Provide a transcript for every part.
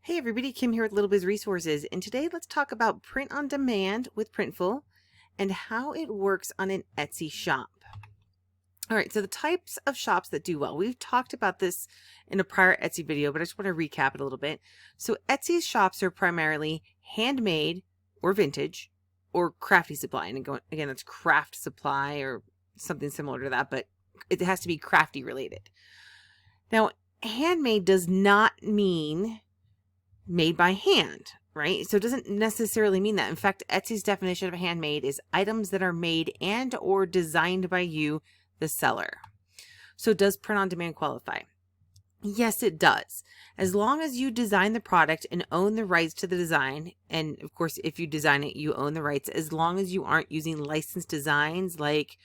Hey everybody, Kim here with Little Biz Resources, and today let's talk about print on demand with Printful and how it works on an Etsy shop. All right, so the types of shops that do well. We've talked about this in a prior Etsy video, but I just want to recap it a little bit. So Etsy's shops are primarily handmade or vintage or crafty supply. And again, that's craft supply or something similar to that, but it has to be crafty related. Now, handmade does not mean made by hand, right? So it doesn't necessarily mean that. In fact, Etsy's definition of handmade is items that are made and or designed by you, the seller. So does print on demand qualify? Yes, it does. As long as you design the product and own the rights to the design, and of course, if you design it, you own the rights, as long as you aren't using licensed designs like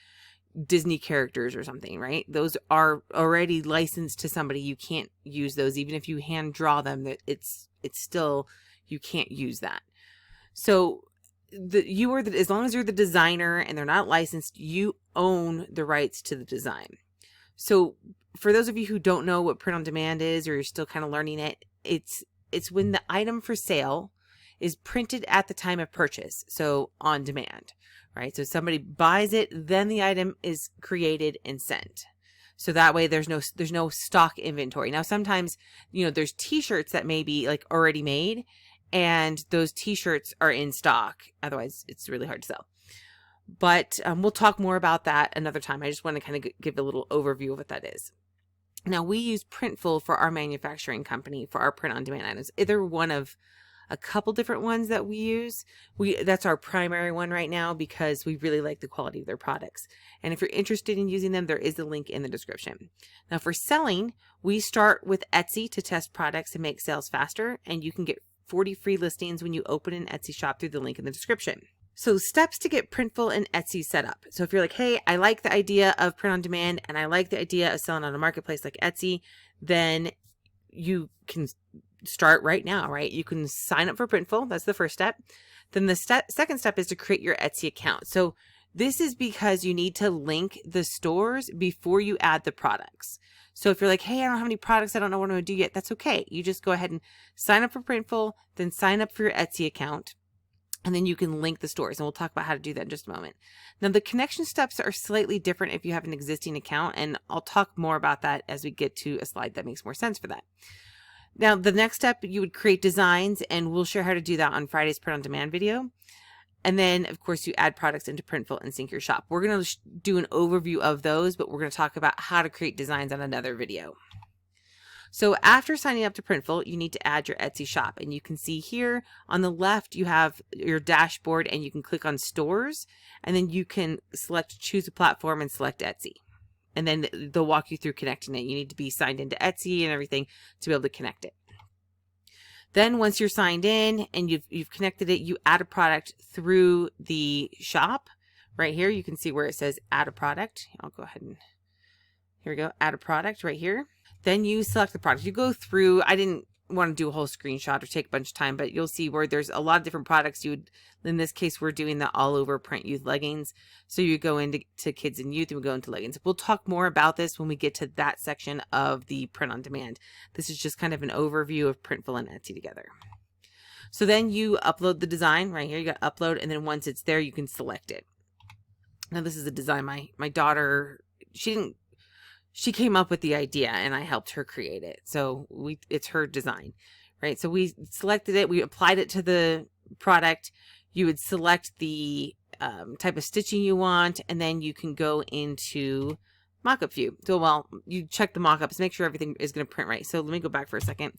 Disney characters or something, right? Those are already licensed to somebody. You can't use those. Even if you hand draw them, it's still, you can't use that. So as long as you're the designer and they're not licensed, you own the rights to the design. So for those of you who don't know what print on demand is, or you're still kind of learning it, it's when the item for sale is printed at the time of purchase. So on demand, right? So somebody buys it, then the item is created and sent. So that way there's no stock inventory. Now, sometimes, there's t-shirts that may be like already made and those t-shirts are in stock. Otherwise it's really hard to sell. But we'll talk more about that another time. I just want to kind of give a little overview of what that is. Now, we use Printful for our manufacturing company for our print on demand items. Either one of a couple different ones that we use. That's our primary one right now because we really like the quality of their products. And if you're interested in using them, there is a link in the description. Now, for selling, we start with Etsy to test products and make sales faster. And you can get 40 free listings when you open an Etsy shop through the link in the description. So steps to get Printful and Etsy set up. So if you're like, hey, I like the idea of print on demand and I like the idea of selling on a marketplace like Etsy, then you can start right now, right? You can sign up for Printful. That's the first step. Then the second step is to create your Etsy account. So this is because you need to link the stores before you add the products. So if you're like, hey, I don't have any products, I don't know what I'm going to do yet, that's okay. You just go ahead and sign up for Printful, then sign up for your Etsy account, and then you can link the stores. And we'll talk about how to do that in just a moment. Now, the connection steps are slightly different if you have an existing account, and I'll talk more about that as we get to a slide that makes more sense for that. Now, the next step, you would create designs, and we'll share how to do that on Friday's print on demand video. And then, of course, you add products into Printful and sync your shop. We're going to do an overview of those, but we're going to talk about how to create designs on another video. So after signing up to Printful, you need to add your Etsy shop. And you can see here on the left, you have your dashboard and you can click on stores, and then you can select choose a platform and select Etsy. And then they'll walk you through connecting it. You need to be signed into Etsy and everything to be able to connect it. Then once you're signed in and you've connected it, you add a product through the shop. Right here, you can see where it says add a product. I'll go ahead and, here we go, add a product right here. Then you select the product. You go through, I didn't want to do a whole screenshot or take a bunch of time, but you'll see where there's a lot of different products. In this case, we're doing the all over print youth leggings. So you go into kids and youth and we go into leggings. We'll talk more about this when we get to that section of the print on demand. This is just kind of an overview of Printful and Etsy together. So then you upload the design right here. You got upload, and then once it's there, you can select it. Now this is a design my daughter, she came up with the idea and I helped her create it. So it's her design, right? So we selected it, we applied it to the product. You would select the type of stitching you want, and then you can go into Mockup view. So, you check the mockups, make sure everything is going to print right. So let me go back for a second.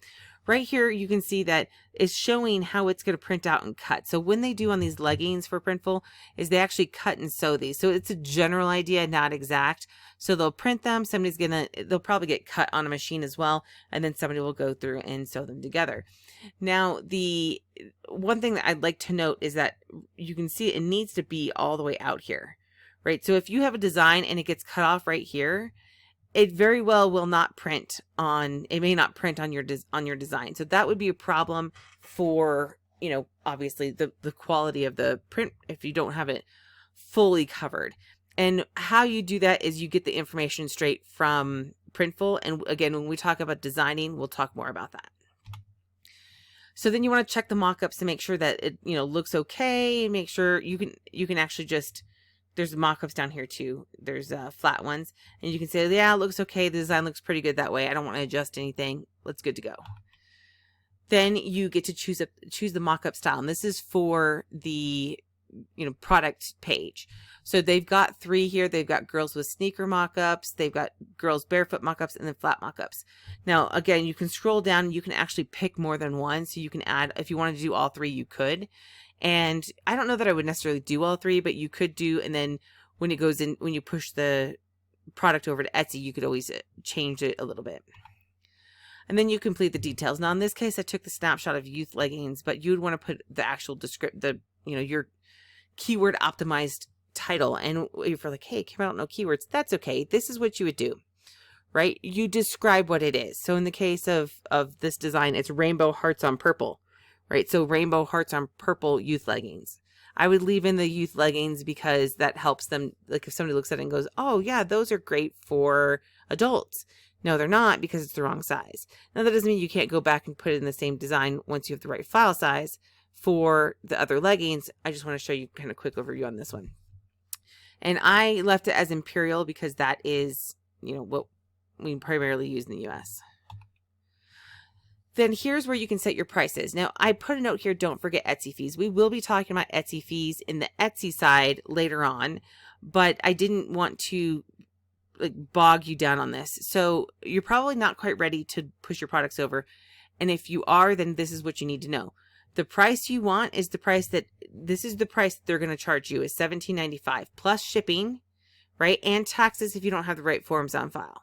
Right here, you can see that it's showing how it's going to print out and cut. So when they do on these leggings for Printful is they actually cut and sew these. So it's a general idea, not exact. So they'll print them. They'll probably get cut on a machine as well. And then somebody will go through and sew them together. Now, the one thing that I'd like to note is that you can see it needs to be all the way out here, right? So if you have a design and it gets cut off right here, it very well will not print on, it may not print on your design. So that would be a problem for, obviously the quality of the print if you don't have it fully covered. And how you do that is you get the information straight from Printful. And again, when we talk about designing, we'll talk more about that. So then you want to check the mockups to make sure that it, looks okay. Make sure you can actually just, there's mockups down here too. There's flat ones, and you can say, yeah, it looks okay. The design looks pretty good that way. I don't want to adjust anything. It's good to go. Then you get to choose the mockup style, and this is for the product page. So they've got 3 here. They've got girls with sneaker mockups, they've got girls barefoot mockups, and then flat mockups. Now again, you can scroll down and you can actually pick more than one, so you can add, if you wanted to do all 3, you could. And I don't know that I would necessarily do all 3, but you could do, and then when it goes in, when you push the product over to Etsy, you could always change it a little bit. And then you complete the details. Now in this case, I took the snapshot of youth leggings, but you would want to put the actual your keyword optimized title. And if you're like, hey, Kim, I don't know keywords, that's okay. This is what you would do, right? You describe what it is. So in the case of this design, it's rainbow hearts on purple, right? So rainbow hearts on purple youth leggings. I would leave in the youth leggings because that helps them. Like if somebody looks at it and goes, oh yeah, those are great for adults. No, they're not, because it's the wrong size. Now that doesn't mean you can't go back and put it in the same design once you have the right file size for the other leggings. I just want to show you kind of quick overview on this one. And I left it as Imperial because that is, what we primarily use in the US. Then here's where you can set your prices. Now I put a note here, don't forget Etsy fees. We will be talking about Etsy fees in the Etsy side later on, but I didn't want to bog you down on this. So you're probably not quite ready to push your products over. And if you are, then this is what you need to know. The price you want is the price that they're going to charge you is $17.95 plus shipping, right? And taxes if you don't have the right forms on file.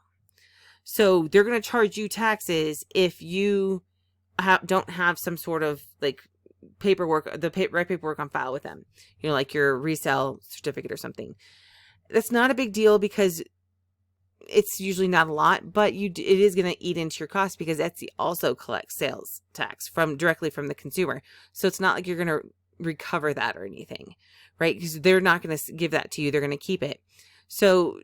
So they're going to charge you taxes if you don't have some sort of paperwork, right paperwork on file with them, like your resale certificate or something. That's not a big deal because it's usually not a lot, but it is going to eat into your cost because Etsy also collects sales tax directly from the consumer. So it's not like you're going to recover that or anything, right? Because they're not going to give that to you. They're going to keep it. So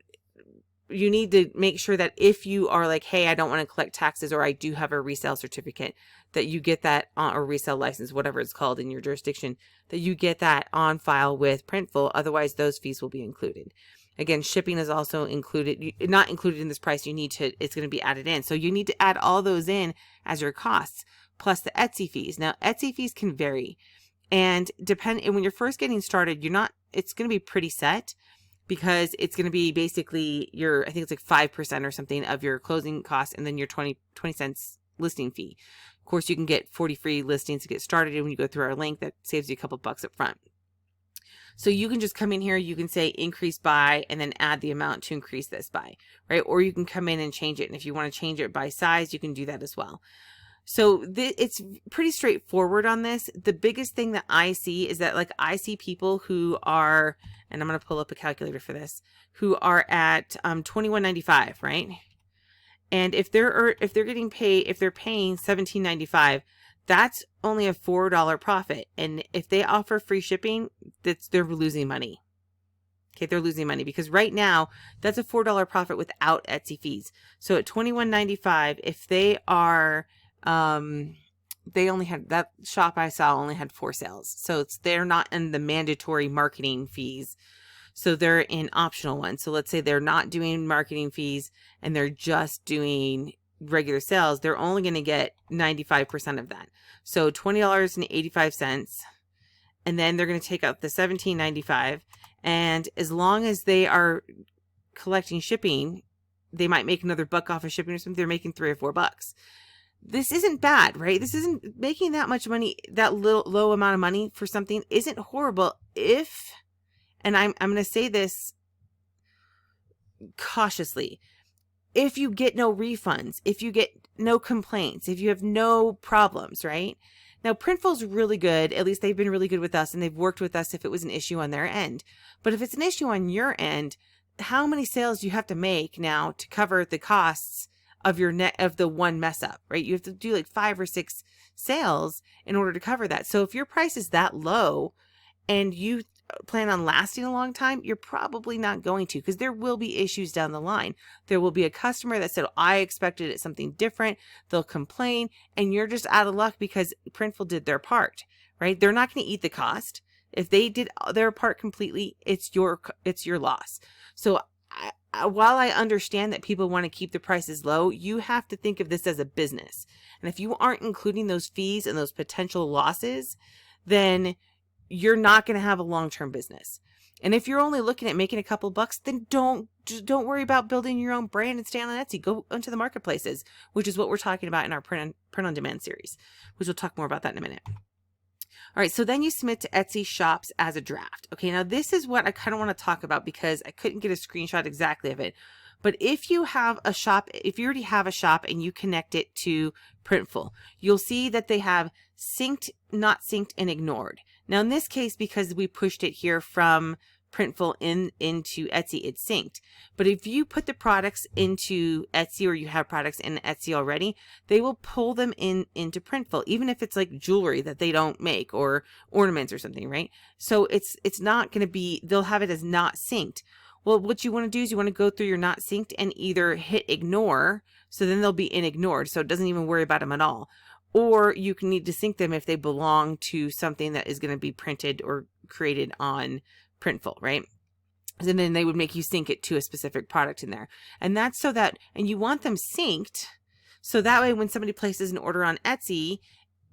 you need to make sure that if you are like, hey, I don't want to collect taxes, or I do have a resale certificate, that you get that on, or resale license, whatever it's called in your jurisdiction, that you get that on file with Printful. Otherwise, those fees will be included. Again, shipping is also included, not included in this price. It's going to be added in. So you need to add all those in as your costs, plus the Etsy fees. Now, Etsy fees can vary. And when you're first getting started, it's going to be pretty set because it's going to be basically I think it's like 5% or something of your closing costs, and then your 20 cents listing fee. Of course, you can get 40 free listings to get started. And when you go through our link, that saves you a couple bucks up front. So you can just come in here, you can say increase by, and then add the amount to increase this by, right? Or you can come in and change it. And if you want to change it by size, you can do that as well. So it's pretty straightforward on this. The biggest thing that I see is that I see people who are, and I'm going to pull up a calculator for this, who are at $21.95, right? And if they're getting paid, if they're paying $17.95, that's only a $4 profit. And if they offer free shipping, they're losing money. Okay, they're losing money because right now that's a $4 profit without Etsy fees. So at $21.95, if they are, they only had, that shop I saw only had 4 sales. So they're not in the mandatory marketing fees. So they're in optional ones. So let's say they're not doing marketing fees and they're just doing regular sales, they're only going to get 95% of that. So $20.85, and then they're going to take out the $17.95. And as long as they are collecting shipping, they might make another buck off of shipping or something. They're making $3 or $4. This isn't bad, right? This isn't making that much money. That low amount of money for something isn't horrible and I'm going to say this cautiously, if you get no refunds, if you get no complaints, if you have no problems, right? Now, Printful's really good. At least they've been really good with us, and they've worked with us if it was an issue on their end. But if it's an issue on your end, how many sales do you have to make now to cover the costs of of the one mess up, right? You have to do 5 or 6 sales in order to cover that. So if your price is that low and you plan on lasting a long time, you're probably not going to, because there will be issues down the line. There will be a customer that said, I expected it something different. They'll complain, and you're just out of luck because Printful did their part, right? They're not going to eat the cost. If they did their part completely, it's your loss. So while I understand that people want to keep the prices low, you have to think of this as a business. And if you aren't including those fees and those potential losses, then you're not going to have a long-term business. And if you're only looking at making a couple bucks, then don't worry about building your own brand and stay on Etsy. Go into the marketplaces, which is what we're talking about in our print on demand series, which we'll talk more about that in a minute. All right, so then you submit to Etsy shops as a draft. Okay, now this is what I kind of want to talk about because I couldn't get a screenshot exactly of it. But if you have a shop, if you already have a shop and you connect it to Printful, you'll see that they have synced, not synced, and ignored. Now in this case, because we pushed it here from Printful into Etsy, it's synced. But if you put the products into Etsy, or you have products in Etsy already, they will pull them into Printful, even if it's like jewelry that they don't make or ornaments or something, right? So it's not going to be, they'll have it as not synced. Well, what you want to do is you want to go through your not synced and either hit ignore, so then they'll be in ignored, so it doesn't even worry about them at all. Or you can need to sync them if they belong to something that is going to be printed or created on Printful, right? And then they would make you sync it to a specific product in there. And that's so that, and you want them synced, so that way when somebody places an order on Etsy,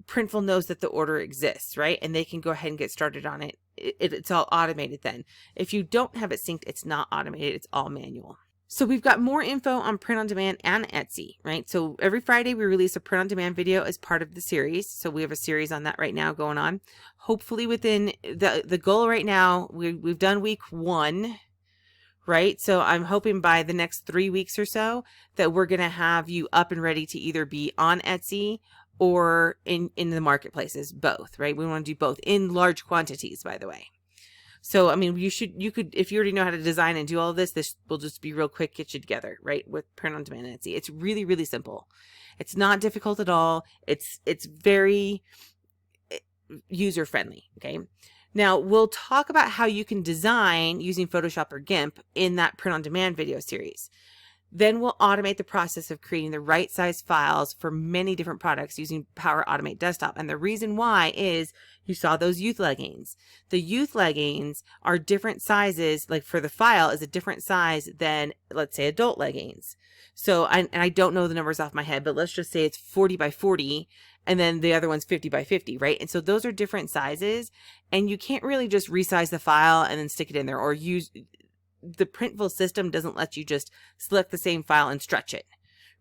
Printful knows that the order exists, right? And they can go ahead and get started on it. It's all automated then. If you don't have it synced, it's not automated, it's all manual. So we've got more info on print on demand and Etsy, right? So every Friday we release a print on demand video as part of the series. So we have a series on that right now going on. Hopefully within the goal right now, we've done week 1, right? So I'm hoping by the next 3 weeks or so that we're going to have you up and ready to either be on Etsy or in the marketplaces, both, right? We want to do both in large quantities, by the way. So, I mean, you could, if you already know how to design and do all of this will just be real quick, get you together, right? With print on demand and Etsy. It's really, really simple. It's not difficult at all. It's very user friendly. Okay. Now we'll talk about how you can design using Photoshop or GIMP in that print on demand video series. Then we'll automate the process of creating the right size files for many different products using Power Automate Desktop. And the reason why is you saw those youth leggings. The youth leggings are different sizes, like for the file is a different size than, let's say, adult leggings. So, and I don't know the numbers off my head, but let's just say it's 40 by 40 and then the other one's 50 by 50, right? And so those are different sizes, and you can't really just resize the file and then stick it in there, or use the Printful system doesn't let you just select the same file and stretch it,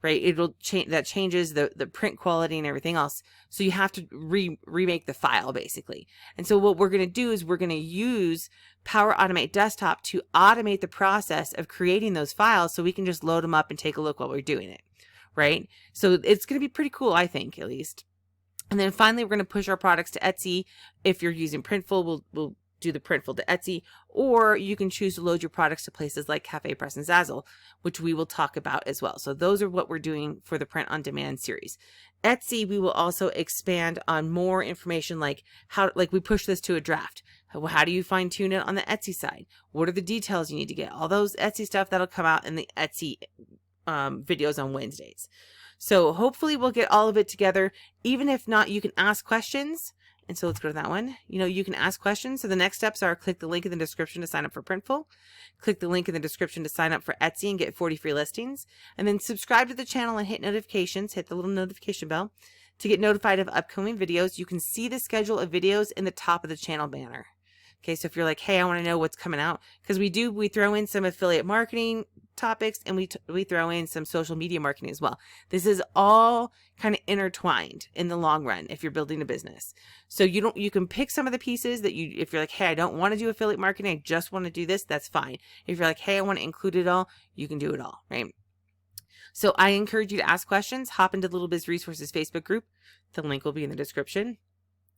right? It'll change, that changes the print quality and everything else. So you have to remake the file basically. And so what we're going to do is we're going to use Power Automate Desktop to automate the process of creating those files, so we can just load them up and take a look while we're doing it, right? So it's going to be pretty cool, I think, at least. And then finally, we're going to push our products to Etsy. If you're using Printful, we'll do the Printful to Etsy, or you can choose to load your products to places like Cafe Press and Zazzle, which we will talk about as well. So those are what we're doing for the print on demand series. Etsy, we will also expand on more information, like how, like we push this to a draft. How do you fine tune it on the Etsy side? What are the details you need to get? All those Etsy stuff that'll come out in the Etsy videos on Wednesdays. So hopefully we'll get all of it together. Even if not, you can ask questions. And so let's go to that one. You know, you can ask questions. So the next steps are click the link in the description to sign up for Printful. Click the link in the description to sign up for Etsy and get 40 free listings. And then subscribe to the channel and hit notifications. Hit the little notification bell to get notified of upcoming videos. You can see the schedule of videos in the top of the channel banner. Okay, so if you're like, hey, I want to know what's coming out, because we throw in some affiliate marketing topics, and we throw in some social media marketing as well. This is all kind of intertwined in the long run if you're building a business. So you can pick some of the pieces that if you're like, hey, I don't want to do affiliate marketing, I just want to do this, that's fine. If you're like, hey, I want to include it all, you can do it all, right? So I encourage you to ask questions. Hop into the Little Biz Resources Facebook group. The link will be in the description.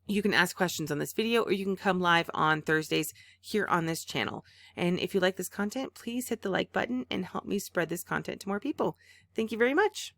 You can ask questions on this video, or you can come live on Thursdays here on this channel. And if you like this content, please hit the like button and help me spread this content to more people. Thank you very much.